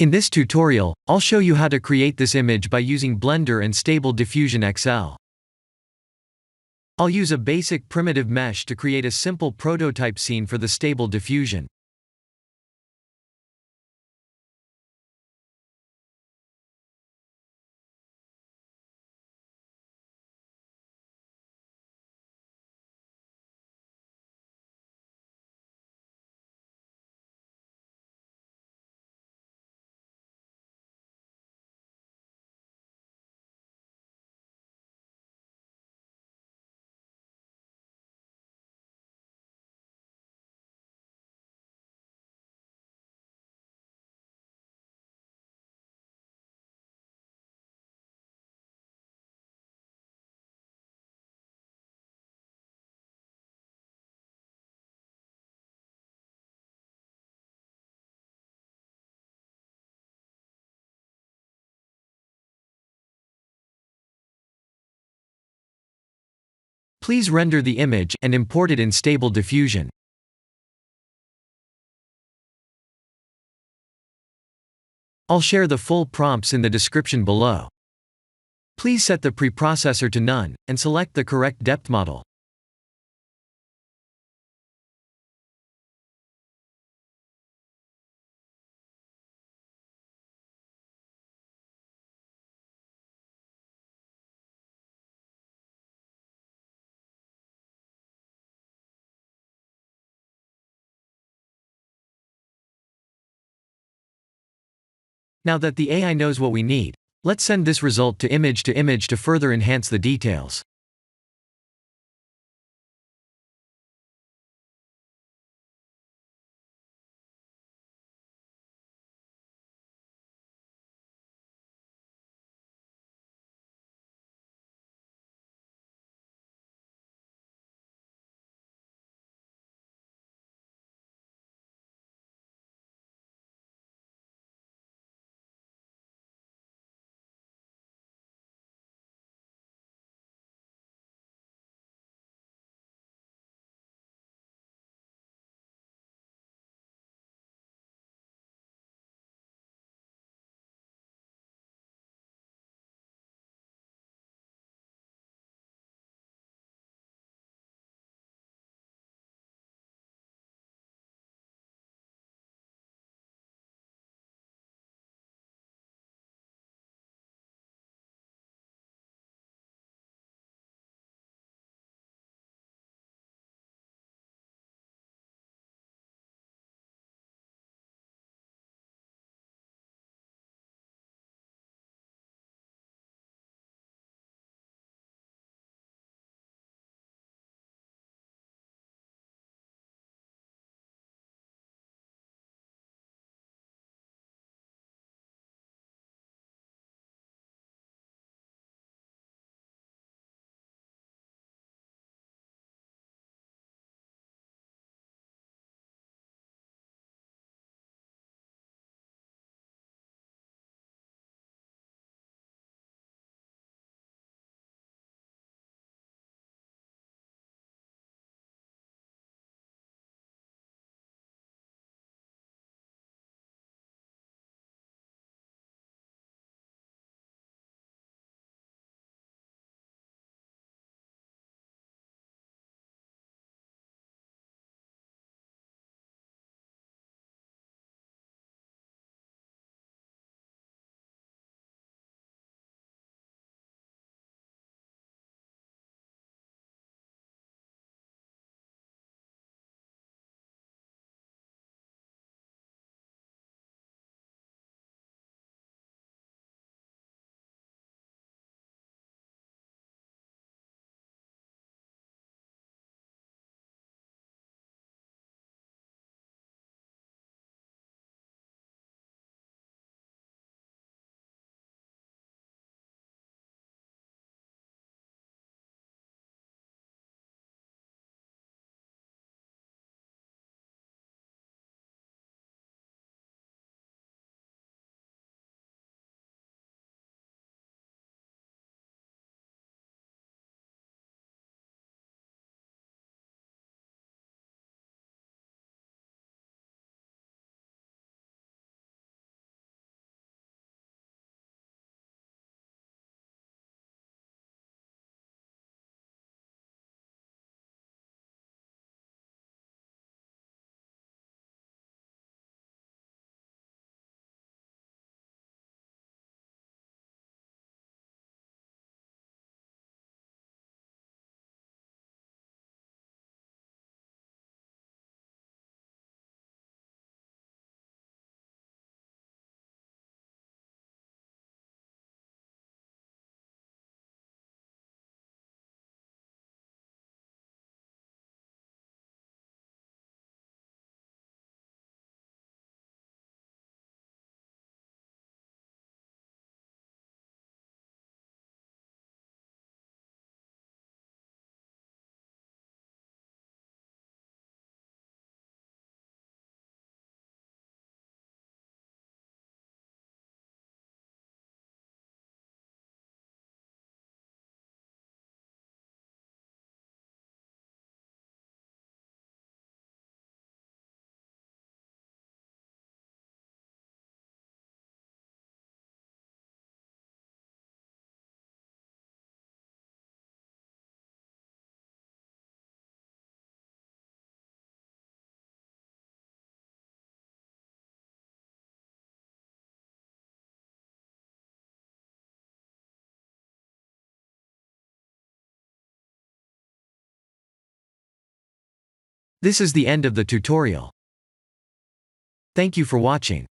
In this tutorial, I'll show you how to create this image by using Blender and Stable Diffusion XL. I'll use a basic primitive mesh to create a simple prototype scene for the Stable Diffusion. Please render the image and import it in Stable Diffusion. I'll share the full prompts in the description below. Please set the preprocessor to none, and select the correct depth model. Now that the AI knows what we need, let's send this result to image to further enhance the details. This is the end of the tutorial. Thank you for watching.